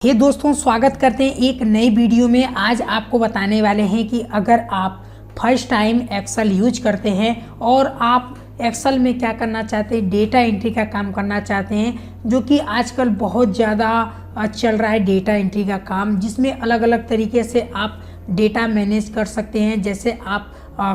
हे दोस्तों, स्वागत करते हैं एक नई वीडियो में। आज आपको बताने वाले हैं कि अगर आप फर्स्ट टाइम एक्सेल यूज करते हैं और आप एक्सेल में क्या करना चाहते हैं, डेटा एंट्री का काम करना चाहते हैं, जो कि आजकल बहुत ज़्यादा चल रहा है डेटा एंट्री का काम, जिसमें अलग अलग तरीके से आप डेटा मैनेज कर सकते हैं। जैसे आप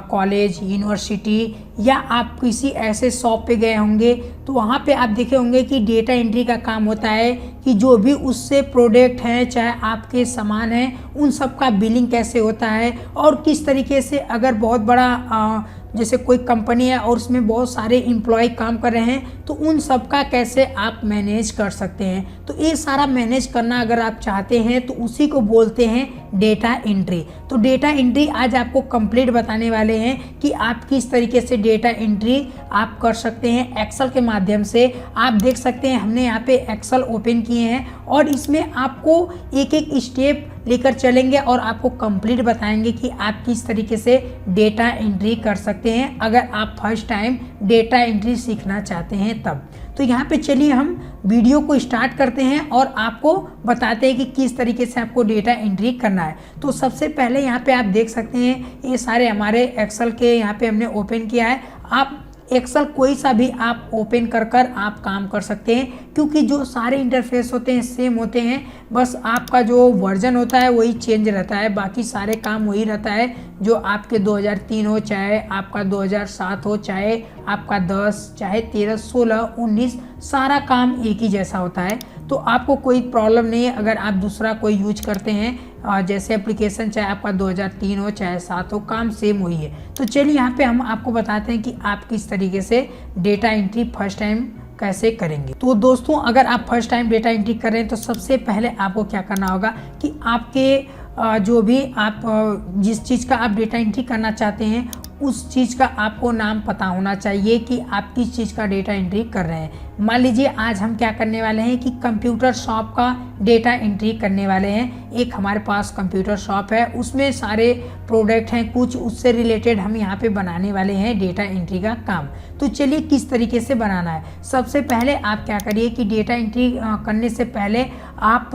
कॉलेज, यूनिवर्सिटी या आप किसी ऐसे शॉप पे गए होंगे तो वहाँ पे आप देखे होंगे कि डेटा एंट्री का काम होता है कि जो भी उससे प्रोडक्ट हैं, चाहे आपके सामान हैं, उन सब का बिलिंग कैसे होता है और किस तरीके से, अगर बहुत बड़ा जैसे कोई कंपनी है और उसमें बहुत सारे एम्प्लॉय काम कर रहे हैं तो उन सब का कैसे आप मैनेज कर सकते हैं। तो ये सारा मैनेज करना अगर आप चाहते हैं तो उसी को बोलते हैं डेटा एंट्री। तो डेटा एंट्री आज आपको कंप्लीट बताने वाले हैं कि आप किस तरीके से डेटा एंट्री आप कर सकते हैं एक्सेल के माध्यम से। आप देख सकते हैं हमने यहाँ पे एक्सेल ओपन किए हैं और इसमें आपको एक एक स्टेप लेकर चलेंगे और आपको कंप्लीट बताएंगे कि आप किस तरीके से डेटा एंट्री कर सकते हैं अगर आप फर्स्ट टाइम डेटा एंट्री सीखना चाहते हैं तब। तो यहाँ पे चलिए हम वीडियो को स्टार्ट करते हैं और आपको बताते हैं कि किस तरीके से आपको डेटा एंट्री करना है। तो सबसे पहले यहाँ पे आप देख सकते हैं ये सारे हमारे एक्सेल के यहाँ पे हमने ओपन किया है। आप एक्सेल कोई सा भी आप ओपन कर आप काम कर सकते हैं, क्योंकि जो सारे इंटरफेस होते हैं सेम होते हैं, बस आपका जो वर्जन होता है वही चेंज रहता है, बाकी सारे काम वही रहता है। जो आपके 2003 हो, चाहे आपका 2007 हो, चाहे आपका 10, चाहे 13, 16, 19, सारा काम एक ही जैसा होता है। तो आपको कोई प्रॉब्लम नहीं है अगर आप दूसरा कोई यूज करते हैं, जैसे एप्लीकेशन, चाहे आपका 2003 हो चाहे 7 हो, काम सेम वही है। तो चलिए यहाँ पे हम आपको बताते हैं कि आप किस तरीके से डेटा एंट्री फर्स्ट टाइम कैसे करेंगे। तो दोस्तों, अगर आप फर्स्ट टाइम डेटा एंट्री कर रहे हैं तो सबसे पहले आपको क्या करना होगा कि आपके जो भी आप जिस चीज़ का आप डेटा एंट्री करना चाहते हैं उस चीज़ का आपको नाम पता होना चाहिए कि आप किस चीज़ का डेटा एंट्री कर रहे हैं। मान लीजिए आज हम क्या करने वाले हैं कि कंप्यूटर शॉप का डेटा एंट्री करने वाले हैं। एक हमारे पास कंप्यूटर शॉप है, उसमें सारे प्रोडक्ट हैं, कुछ उससे रिलेटेड हम यहाँ पे बनाने वाले हैं डेटा एंट्री का काम। तो चलिए किस तरीके से बनाना है। सबसे पहले आप क्या करिए कि डेटा एंट्री करने से पहले आप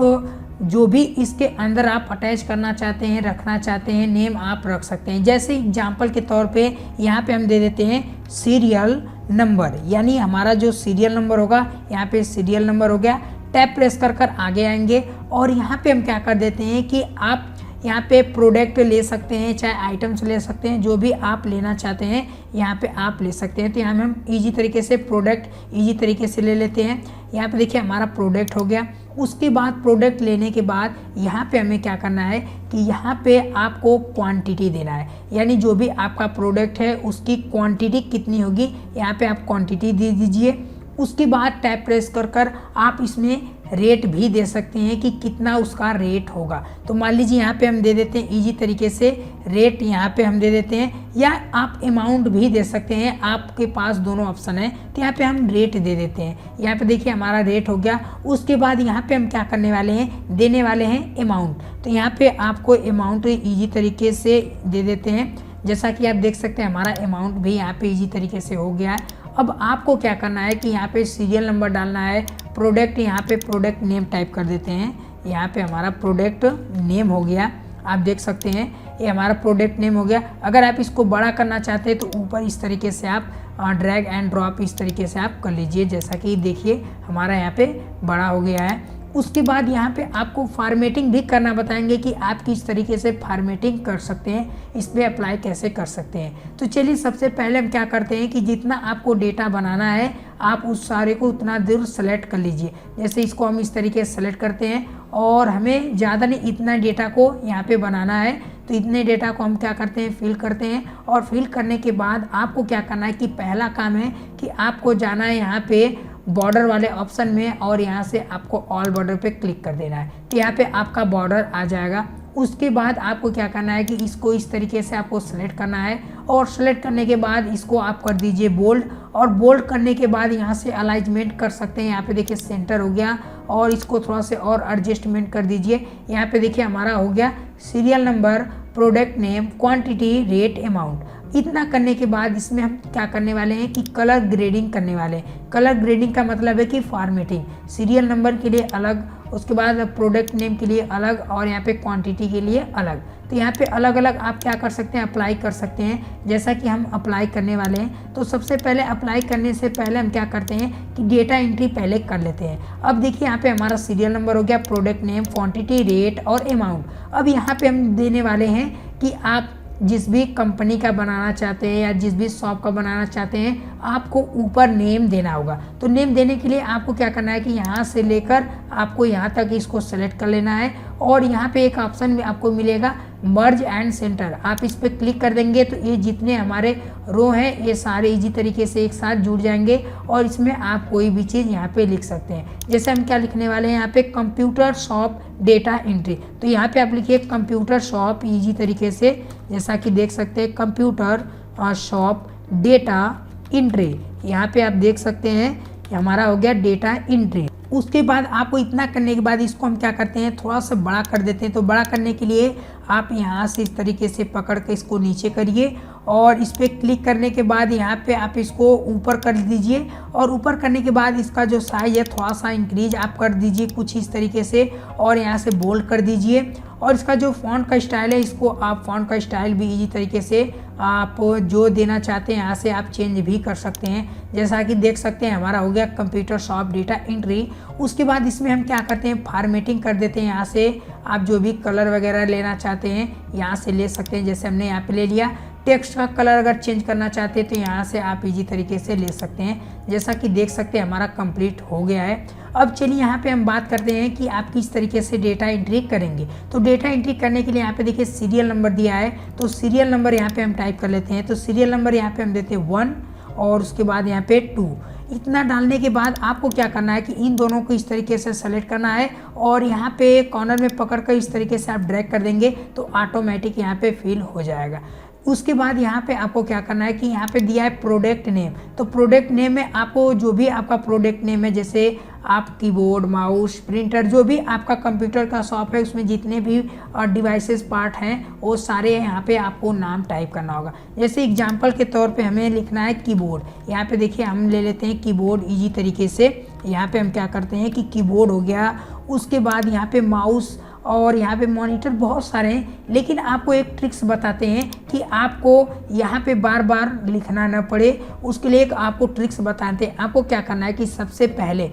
जो भी इसके अंदर आप अटैच करना चाहते हैं, रखना चाहते हैं, नेम आप रख सकते हैं। जैसे एग्जांपल के तौर पे यहाँ पे हम दे देते हैं सीरियल नंबर, यानी हमारा जो सीरियल नंबर होगा, यहाँ पे सीरियल नंबर हो गया। टैब प्रेस कर आगे आएंगे और यहाँ पे हम क्या कर देते हैं कि आप यहाँ पे प्रोडक्ट ले सकते हैं, चाहे आइटम्स ले सकते हैं, जो भी आप लेना चाहते हैं यहाँ पे आप ले सकते हैं। तो यहाँ में हम इजी तरीके से प्रोडक्ट इजी तरीके से ले लेते हैं। यहाँ पे देखिए हमारा प्रोडक्ट हो गया। उसके बाद प्रोडक्ट लेने के बाद यहाँ पे हमें क्या करना है कि यहाँ पे आपको क्वांटिटी देना है, यानी जो भी आपका प्रोडक्ट है उसकी क्वांटिटी कितनी होगी, यहाँ पे आप क्वांटिटी दे दीजिए। उसके बाद टैब प्रेस कर आप इसमें रेट भी दे सकते हैं कि कितना उसका रेट होगा। तो मान लीजिए यहाँ पे हम दे देते हैं इजी तरीके से रेट, यहाँ पे हम दे देते हैं, या आप अमाउंट भी दे सकते हैं, आपके पास दोनों ऑप्शन है। तो यहाँ पे हम रेट दे देते हैं। यहाँ पे देखिए हमारा रेट हो गया। उसके बाद यहाँ पे हम क्या करने वाले हैं, देने वाले हैं अमाउंट। तो यहाँ पे आपको अमाउंट इजी तरीके से दे देते हैं। जैसा कि आप देख सकते हैं हमारा अमाउंट भी यहाँ पे इजी तरीके से हो गया है। अब आपको क्या करना है कि यहाँ पे सीरियल नंबर डालना है, प्रोडक्ट, यहाँ पे प्रोडक्ट नेम टाइप कर देते हैं। यहाँ पे हमारा प्रोडक्ट नेम हो गया, आप देख सकते हैं ये हमारा प्रोडक्ट नेम हो गया। अगर आप इसको बड़ा करना चाहते हैं तो ऊपर इस तरीके से आप ड्रैग एंड ड्रॉप इस तरीके से आप कर लीजिए। जैसा कि देखिए हमारा यहाँ पे बड़ा हो गया है। उसके बाद यहाँ पे आपको फॉर्मेटिंग भी करना बताएंगे कि आप किस तरीके से फॉर्मेटिंग कर सकते हैं, इस पर अप्लाई कैसे कर सकते हैं। तो चलिए सबसे पहले हम क्या करते हैं कि जितना आपको डेटा बनाना है आप उस सारे को उतना दूर सेलेक्ट कर लीजिए। जैसे इसको हम इस तरीके से सेलेक्ट करते हैं और हमें ज़्यादा नहीं, इतना डेटा को यहाँ पे बनाना है। तो इतने डेटा को हम क्या करते हैं, फिल करते हैं। और फिल करने के बाद आपको क्या करना है कि पहला काम है कि आपको जाना है यहाँ पे बॉर्डर वाले ऑप्शन में और यहाँ से आपको ऑल बॉर्डर पे क्लिक कर देना है। तो यहाँ पे आपका बॉर्डर आ जाएगा। उसके बाद आपको क्या करना है कि इसको इस तरीके से आपको सेलेक्ट करना है और सेलेक्ट करने के बाद इसको आप कर दीजिए बोल्ड। और बोल्ड करने के बाद यहाँ से अलाइनमेंट कर सकते हैं। यहाँ पे देखिए सेंटर हो गया और इसको थोड़ा से और एडजस्टमेंट कर दीजिए। यहाँ पे देखिए हमारा हो गया serial number, product name, quantity, rate, amount. इतना करने के बाद इसमें हम क्या करने वाले हैं कि कलर ग्रेडिंग करने वाले हैं। कलर ग्रेडिंग का मतलब है कि फॉर्मेटिंग, सीरियल नंबर के लिए अलग, उसके बाद प्रोडक्ट नेम के लिए अलग और यहाँ पे क्वांटिटी के लिए अलग। तो यहाँ पे अलग अलग आप क्या कर सकते हैं, अप्लाई कर सकते हैं। जैसा कि हम अप्लाई करने वाले हैं, तो सबसे पहले अप्लाई करने से पहले हम क्या करते हैं कि डेटा एंट्री पहले कर लेते हैं। अब देखिए यहाँ पे हमारा सीरियल नंबर हो गया, प्रोडक्ट नेम, क्वांटिटी, रेट और अमाउंट। अब यहाँ पे हम देने वाले हैं कि आप जिस भी कंपनी का बनाना चाहते हैं या जिस भी शॉप का बनाना चाहते हैं, आपको ऊपर नेम देना होगा। तो नेम देने के लिए आपको क्या करना है कि यहाँ से लेकर आपको यहाँ तक इसको सेलेक्ट कर लेना है और यहाँ पे एक ऑप्शन में आपको मिलेगा मर्ज एंड सेंटर। आप इस पर क्लिक कर देंगे तो ये जितने हमारे रो हैं ये सारे इजी तरीके से एक साथ जुड़ जाएंगे और इसमें आप कोई भी चीज़ यहाँ पे लिख सकते हैं। जैसे हम क्या लिखने वाले हैं यहाँ पे कंप्यूटर शॉप डेटा एंट्री। तो यहाँ पे आप लिखिए कंप्यूटर शॉप इजी तरीके से, जैसा कि देख सकते हैं कंप्यूटर शॉप डेटा एंट्री। यहाँ पे आप देख सकते हैं कि हमारा हो गया डेटा एंट्री। उसके बाद आपको इतना करने के बाद इसको हम क्या करते हैं, थोड़ा सा बड़ा कर देते हैं। तो बड़ा करने के लिए आप यहाँ से इस तरीके से पकड़ के इसको नीचे करिए और इस पर क्लिक करने के बाद यहाँ पे आप इसको ऊपर कर दीजिए और ऊपर करने के बाद इसका जो साइज है थोड़ा सा इंक्रीज आप कर दीजिए कुछ इस तरीके से और यहाँ से बोल्ड कर दीजिए। और इसका जो फॉन्ट का स्टाइल है, इसको आप फॉन्ट का स्टाइल भी इजी तरीके से आप जो देना चाहते हैं यहाँ से आप चेंज भी कर सकते हैं। जैसा कि देख सकते हैं हमारा हो गया कंप्यूटर शॉप डेटा एंट्री। उसके बाद इसमें हम क्या करते हैं, फॉर्मेटिंग कर देते हैं। यहाँ से आप जो भी कलर वगैरह लेना चाहते हैं यहाँ से ले सकते हैं। जैसे हमने यहाँ पे ले लिया। टेक्स्ट का कलर अगर चेंज करना चाहते हैं तो यहाँ से आप इजी तरीके से ले सकते हैं। जैसा कि देख सकते हैं हमारा कंप्लीट हो गया है। अब चलिए यहाँ पे हम बात करते हैं कि आप किस तरीके से डेटा एंट्री करेंगे। तो डेटा एंट्री करने के लिए यहाँ पे देखिए सीरियल नंबर दिया है, तो सीरियल नंबर यहाँ पे हम टाइप कर लेते हैं। तो सीरियल नंबर यहाँ पे हम देते हैं 1 और उसके बाद यहाँ पे 2। इतना डालने के बाद आपको क्या करना है कि इन दोनों को इस तरीके से सेलेक्ट करना है और यहाँ पे कॉर्नर में पकड़ कर इस तरीके से आप ड्रैग कर देंगे तो ऑटोमेटिक यहाँ पे फिल हो जाएगा। उसके बाद यहाँ पे आपको क्या करना है कि यहाँ पे दिया है प्रोडक्ट नेम। तो प्रोडक्ट नेम में आपको जो भी आपका प्रोडक्ट नेम है, जैसे आप कीबोर्ड, माउस, प्रिंटर, जो भी आपका कंप्यूटर का शॉप है उसमें जितने भी डिवाइसेस पार्ट हैं वो सारे यहाँ पे आपको नाम टाइप करना होगा। जैसे एग्जांपल के तौर पे हमें लिखना है कीबोर्ड। यहाँ पे देखिए हम ले लेते हैं कीबोर्ड इजी तरीके से। यहाँ पे हम क्या करते हैं कि कीबोर्ड हो गया। उसके बाद यहाँ पे माउस और यहाँ पे मॉनिटर बहुत सारे हैं, लेकिन आपको एक ट्रिक्स बताते हैं कि आपको यहाँ पे बार बार लिखना न पड़े। उसके लिए एक आपको ट्रिक्स बताते हैं। आपको क्या करना है कि सबसे पहले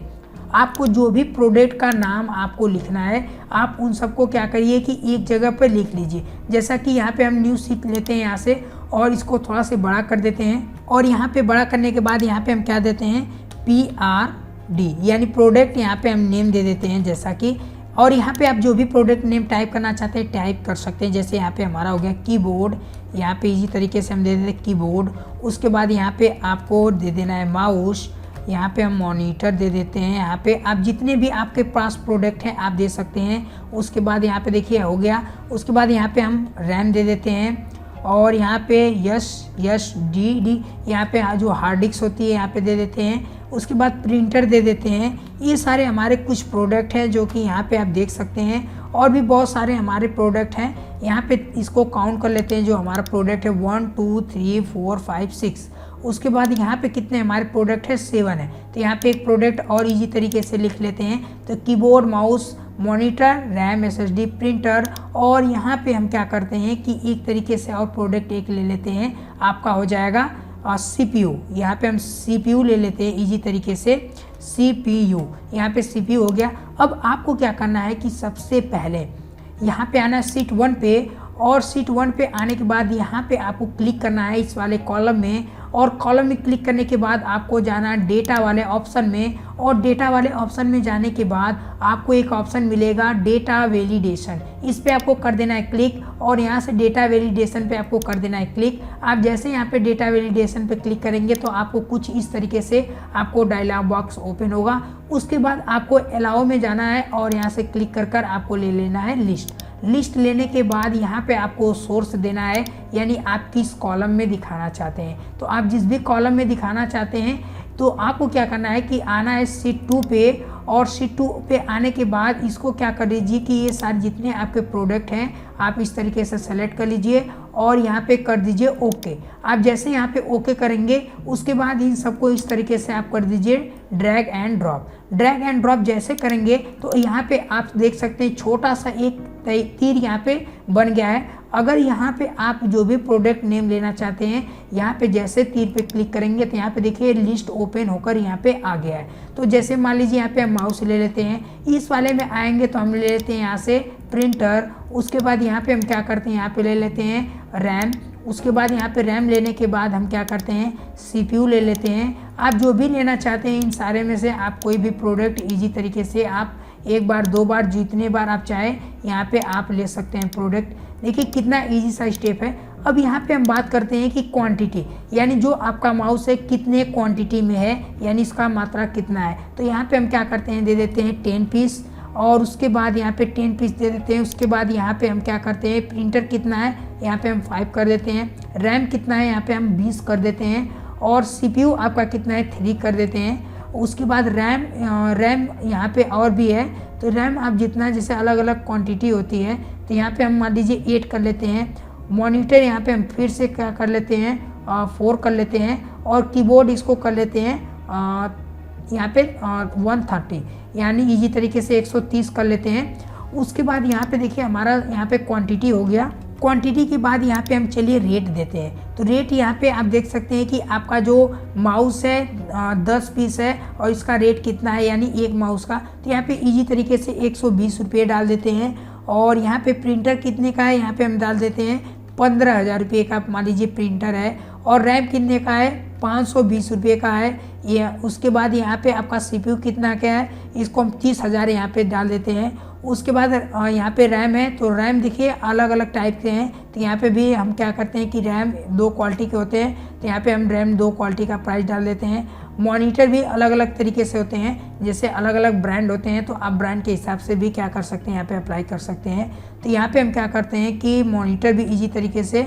आपको जो भी प्रोडक्ट का नाम आपको लिखना है, आप उन सबको क्या करिए कि एक जगह पर लिख लीजिए। जैसा कि यहाँ पे हम न्यू शीट लेते हैं यहाँ से और इसको थोड़ा से बड़ा कर देते हैं और यहाँ पे बड़ा करने के बाद यहाँ पे हम क्या देते हैं PRD, यानी प्रोडक्ट यहाँ पे हम नेम दे देते हैं जैसा कि। और यहाँ पे आप जो भी प्रोडक्ट नेम टाइप करना चाहते हैं टाइप कर सकते हैं। जैसे यहाँ पे हमारा हो गया कीबोर्ड, यहाँ पे इजी तरीके से हम दे देते हैं कीबोर्ड। उसके बाद यहाँ पे आपको दे देना है माउस, यहाँ पे हम मॉनिटर दे देते हैं। यहाँ पे आप जितने भी आपके पास प्रोडक्ट हैं आप दे सकते हैं। उसके बाद यहाँ पे देखिए हो गया। उसके बाद यहाँ पे हम रैम दे देते हैं और यहाँ पे डी यहाँ पे जो हार्ड डिस्क होती है यहाँ पे दे देते हैं। उसके बाद प्रिंटर दे देते हैं। ये सारे हमारे कुछ प्रोडक्ट हैं जो कि यहाँ पे आप देख सकते हैं। और भी बहुत सारे हमारे प्रोडक्ट हैं। यहाँ पे इसको काउंट कर लेते हैं जो हमारा प्रोडक्ट है 1 2 3 4 5 6। उसके बाद यहाँ पे कितने हमारे प्रोडक्ट है 7 है। तो यहाँ पे एक प्रोडक्ट और इजी तरीके से लिख लेते हैं। तो keyboard, mouse, monitor, RAM, SSD, printer. और यहाँ पे हम क्या करते हैं कि एक तरीके से और प्रोडक्ट एक ले लेते हैं, आपका हो जाएगा CPU। यहाँ पे हम CPU ले लेते हैं इजी तरीके से CPU। यहाँ पे CPU हो गया। अब आपको क्या करना है कि सबसे पहले यहाँ पे आना है शीट 1 पे और शीट 1 पे आने के बाद यहाँ पे आपको क्लिक करना है इस वाले कॉलम में। और कॉलम में क्लिक करने के बाद आपको जाना है डेटा वाले ऑप्शन में। और डेटा वाले ऑप्शन में जाने के बाद आपको एक ऑप्शन मिलेगा डेटा वैलिडेशन। इस पे आपको कर देना है क्लिक और यहाँ से डेटा वैलिडेशन पे आपको कर देना है क्लिक। आप जैसे यहाँ पे डेटा वैलिडेशन पे क्लिक करेंगे तो आपको कुछ इस तरीके से आपको डायलॉग बॉक्स ओपन होगा। उसके बाद आपको अलाउ में जाना है और यहाँ से क्लिक कर आपको ले लेना है लिस्ट लेने के बाद यहाँ पे आपको सोर्स देना है, यानी आप किस कॉलम में दिखाना चाहते हैं। तो आप जिस भी कॉलम में दिखाना चाहते हैं तो आपको क्या करना है कि आना है शीट 2 पे और शीट 2 पे आने के बाद इसको क्या कर लीजिए कि ये सारे जितने आपके प्रोडक्ट हैं आप इस तरीके से सेलेक्ट कर लीजिए और यहाँ पे कर दीजिए ओके। आप जैसे यहाँ पे ओके करेंगे उसके बाद इन सबको इस तरीके से आप कर दीजिए drag and drop. Drag and drop जैसे करेंगे तो यहाँ पे आप देख सकते हैं छोटा सा एक तीर यहाँ पे बन गया है। अगर यहाँ पे आप जो भी प्रोडक्ट नेम लेना चाहते हैं यहाँ पे जैसे तीर पे क्लिक करेंगे तो यहाँ पे देखिए लिस्ट ओपन होकर यहाँ पे आ गया है। तो जैसे मान लीजिए यहाँ पे हम माउस ले लेते हैं, इस वाले में आएंगे तो हम ले लेते हैं यहाँ से प्रिंटर। उसके बाद यहाँ पे हम क्या करते हैं यहाँ पे ले लेते हैं रैम। उसके बाद यहाँ पे रैम लेने के बाद हम क्या करते हैं CPU ले लेते हैं। आप जो भी लेना चाहते हैं इन सारे में से आप कोई भी प्रोडक्ट ईजी तरीके से आप एक बार दो बार जितने बार आप चाहें यहाँ पे आप ले सकते हैं प्रोडक्ट। देखिए कितना इजी सा स्टेप है। अब यहाँ पे हम बात करते हैं कि क्वांटिटी, यानी जो आपका माउस है कितने क्वांटिटी में है, यानी इसका मात्रा कितना है। तो यहाँ पे हम क्या करते हैं दे देते हैं 10 पीस और उसके बाद यहाँ पे 10 पीस दे देते हैं। उसके बाद यहाँ पे हम क्या करते हैं प्रिंटर कितना है यहाँ पे हम 5 कर देते हैं। रैम कितना है यहाँ पे हम 20 कर देते हैं और CPU आपका कितना है 3 कर देते हैं। उसके बाद रैम यहाँ पे और भी है तो रैम आप जितना जैसे अलग अलग क्वांटिटी होती है तो यहाँ पे हम मान लीजिए 8 कर लेते हैं। मॉनिटर यहाँ पे हम फिर से क्या कर लेते हैं 4 कर लेते हैं और कीबोर्ड इसको कर लेते हैं यहाँ पे 130, यानी इजी तरीके से 130 कर लेते हैं। उसके बाद यहाँ पे देखिए हमारा यहाँ पे क्वांटिटी हो गया। क्वांटिटी के बाद यहाँ पे हम चलिए रेट देते हैं। तो रेट यहाँ पे आप देख सकते हैं कि आपका जो माउस है 10 पीस है और इसका रेट कितना है यानी एक माउस का। तो यहाँ पे इजी तरीके से 120 रुपये डाल देते हैं। और यहाँ पे प्रिंटर कितने का है यहाँ पे हम डाल देते हैं 15,000 रुपये का मान लीजिए प्रिंटर है। और रैम कितने का है 520 रुपये का है ये। उसके बाद यहाँ पे आपका CPU कितना क्या है इसको हम 30,000 यहाँ पे डाल देते हैं। उसके बाद यहाँ पे रैम है तो रैम देखिए अलग अलग टाइप के हैं। तो यहाँ पे भी हम क्या करते हैं कि रैम 2 क्वालिटी के होते हैं तो यहाँ पे हम रैम 2 क्वालिटी का प्राइस डाल देते हैं। मॉनिटर भी अलग अलग तरीके से होते हैं, जैसे अलग अलग ब्रांड होते हैं तो आप ब्रांड के हिसाब से भी क्या कर सकते हैं यहाँ पे अप्लाई कर सकते हैं। तो यहाँ पे हम क्या करते हैं कि मॉनिटर भी इजी तरीके से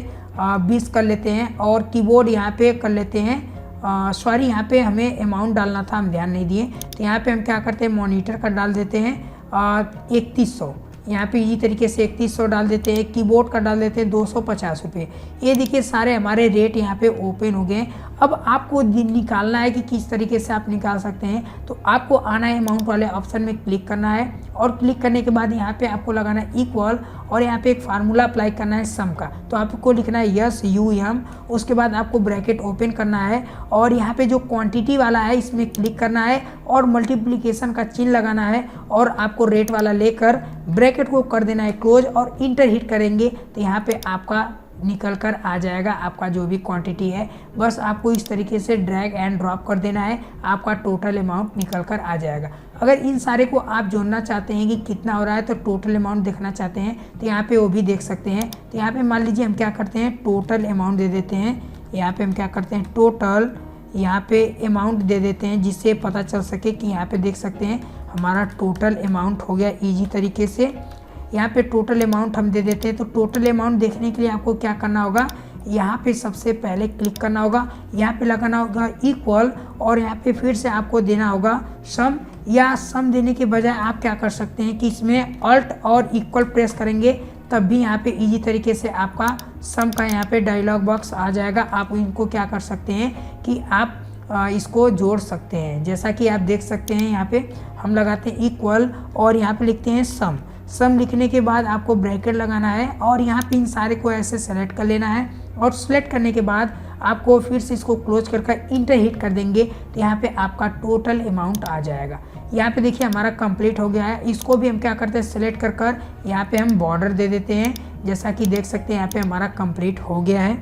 20 कर लेते हैं और कीबोर्ड यहाँ पे कर लेते हैं सॉरी यहाँ पे हमें अमाउंट डालना था हम ध्यान नहीं दिए। तो यहाँ पे हम क्या करते हैं मॉनिटर का डाल देते हैं 3100, यहाँ पे इजी तरीके से 3100 डाल देते हैं। कीबोर्ड का डाल देते हैं 250 रुपये। ये देखिए सारे हमारे रेट यहाँ पे ओपन हो गए। अब आपको निकालना है कि किस तरीके से आप निकाल सकते हैं। तो आपको आना है अमाउंट वाले ऑप्शन में क्लिक करना है और क्लिक करने के बाद यहाँ पे आपको लगाना है इक्वल और यहाँ पे एक फार्मूला अप्लाई करना है सम का। तो आपको लिखना है यस UM। उसके बाद आपको ब्रैकेट ओपन करना है और यहाँ पे जो क्वांटिटी वाला है इसमें क्लिक करना है और मल्टीप्लिकेशन का चिन्ह लगाना है और आपको रेट वाला लेकर ब्रैकेट को कर देना है क्लोज और इंटर हिट करेंगे तो यहाँ पे आपका निकल कर आ जाएगा आपका जो भी क्वांटिटी है। बस आपको इस तरीके से ड्रैग एंड ड्रॉप कर देना है, आपका टोटल अमाउंट निकल कर आ जाएगा। अगर इन सारे को आप जोड़ना चाहते हैं कि कितना हो रहा है तो टोटल अमाउंट देखना चाहते हैं तो यहाँ पे वो भी देख सकते हैं। तो यहाँ पे मान लीजिए हम क्या करते हैं टोटल अमाउंट दे देते हैं। यहाँ पे हम क्या करते हैं टोटल यहाँ पे अमाउंट दे देते हैं जिससे पता चल सके कि यहाँ पे देख सकते हैं हमारा टोटल अमाउंट हो गया ईजी तरीके से। यहाँ पे टोटल अमाउंट हम दे देते हैं। तो टोटल अमाउंट देखने के लिए आपको क्या करना होगा, यहाँ पे सबसे पहले क्लिक करना होगा, यहाँ पे लगाना होगा इक्वल और यहाँ पे फिर से आपको देना होगा सम। या सम देने के बजाय आप क्या कर सकते हैं कि इसमें अल्ट और इक्वल प्रेस करेंगे तब भी यहाँ पे इजी तरीके से आपका सम का यहाँ पे डायलॉग बॉक्स आ जाएगा। आप इनको क्या कर सकते हैं कि आप इसको जोड़ सकते हैं। जैसा कि आप देख सकते हैं यहाँ पे हम लगाते हैं इक्वल और यहाँ पे लिखते हैं सम। सम लिखने के बाद आपको ब्रैकेट लगाना है और यहाँ पे इन सारे को ऐसे सेलेक्ट कर लेना है और सेलेक्ट करने के बाद आपको फिर से इसको क्लोज कर इंटर हिट कर देंगे तो यहाँ पे आपका टोटल अमाउंट आ जाएगा। यहाँ पे देखिए हमारा कंप्लीट हो गया है। इसको भी हम क्या करते हैं सेलेक्ट कर यहाँ पे हम बॉर्डर दे देते हैं। जैसा कि देख सकते हैं यहाँ पे हमारा कंप्लीट हो गया है।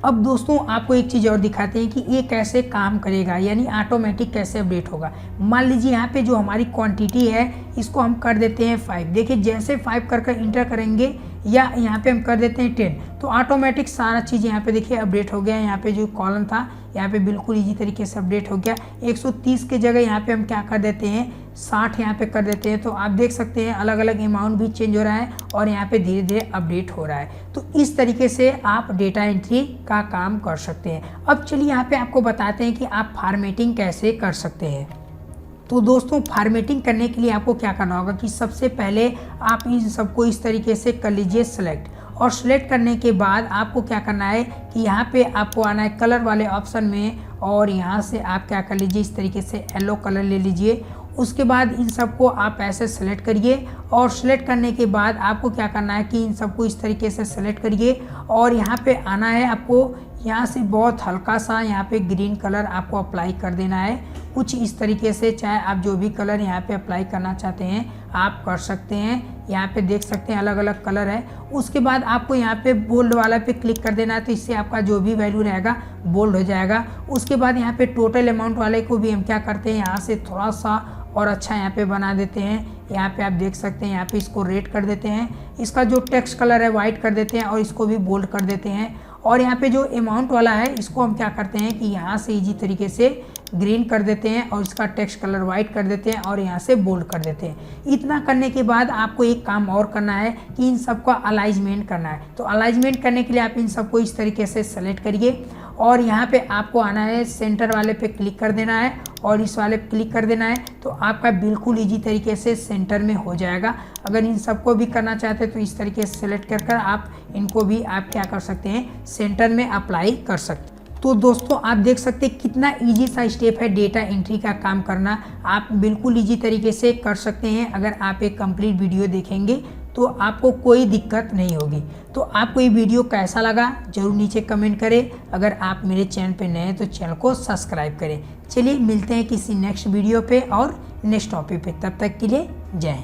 अब दोस्तों आपको एक चीज़ और दिखाते हैं कि ये कैसे काम करेगा, यानी ऑटोमेटिक कैसे अपडेट होगा। मान लीजिए यहाँ पे जो हमारी क्वांटिटी है इसको हम कर देते हैं 5। देखिए जैसे 5 कर इंटर करेंगे या यहाँ पे हम कर देते हैं 10 तो ऑटोमेटिक सारा चीज़ यहाँ पे देखिए अपडेट हो गया है। यहाँ पे जो कॉलम था यहाँ पे बिल्कुल इजी तरीके से अपडेट हो गया। 130 के जगह यहाँ पे हम क्या कर देते हैं 60 यहाँ पे कर देते हैं। तो आप देख सकते हैं अलग अलग अमाउंट भी चेंज हो रहा है और यहाँ पे धीरे धीरे अपडेट हो रहा है। तो इस तरीके से आप डेटा एंट्री का काम कर सकते हैं। अब चलिए यहाँ पे आपको बताते हैं कि आप फॉर्मेटिंग कैसे कर सकते हैं। तो दोस्तों फॉर्मेटिंग करने के लिए आपको क्या करना होगा कि सबसे पहले आप इन सबको इस तरीके से कर लीजिए सेलेक्ट, और सेलेक्ट करने के बाद आपको क्या करना है कि यहाँ पे आपको आना है कलर वाले ऑप्शन में, और यहाँ से आप क्या कर लीजिए इस तरीके से येलो कलर ले लीजिए। उसके बाद इन सबको आप ऐसे सेलेक्ट करिए, और सेलेक्ट करने के बाद आपको क्या करना है कि इन सबको इस तरीके से सेलेक्ट करिए, और यहाँ पे आना है आपको यहाँ से बहुत हल्का सा यहाँ पे ग्रीन कलर आपको अप्लाई कर देना है कुछ इस तरीके से। चाहे आप जो भी कलर यहाँ पे अप्लाई करना चाहते हैं आप कर सकते हैं। यहाँ पे देख सकते हैं अलग अलग कलर है। उसके बाद आपको यहाँ पे बोल्ड वाला पे क्लिक कर देना है, तो इससे आपका जो भी वैल्यू रहेगा बोल्ड हो जाएगा। उसके बाद यहाँ पे टोटल अमाउंट वाले को भी हम क्या करते हैं यहाँ से थोड़ा सा और अच्छा यहाँ पे बना देते हैं। यहाँ पे आप देख सकते हैं यहाँ पे इसको रेड कर देते हैं, इसका जो टेक्स्ट कलर है वाइट कर देते हैं, और इसको भी बोल्ड कर देते हैं। और यहाँ पे जो अमाउंट वाला है इसको हम क्या करते हैं कि यहाँ से इजी तरीके से ग्रीन कर देते हैं, और इसका टेक्स्ट कलर वाइट कर देते हैं, और यहाँ से बोल्ड कर देते हैं। इतना करने के बाद आपको एक काम और करना है कि इन सबका अलाइजमेंट करना है। तो अलाइजमेंट करने के लिए आप इन सबको इस तरीके से सेलेक्ट करिए, और यहाँ पे आपको आना है सेंटर वाले पे क्लिक कर देना है, और इस वाले पे क्लिक कर देना है, तो आपका बिल्कुल इजी तरीके से सेंटर में हो जाएगा। अगर इन सबको भी करना चाहते हैं तो इस तरीके से सेलेक्ट कर आप इनको भी आप क्या कर सकते हैं सेंटर में अप्लाई कर सकते हैं। तो दोस्तों आप देख सकते हैं कितना इजी सा स्टेप है डेटा एंट्री का काम करना। आप बिल्कुल इजी तरीके से कर सकते हैं। अगर आप एक कंप्लीट वीडियो देखेंगे तो आपको कोई दिक्कत नहीं होगी। तो आपको ये वीडियो कैसा लगा जरूर नीचे कमेंट करें। अगर आप मेरे चैनल पे नए हैं तो चैनल को सब्सक्राइब करें। चलिए मिलते हैं किसी नेक्स्ट वीडियो पे और नेक्स्ट टॉपिक पे। तब तक के लिए जय हिंद।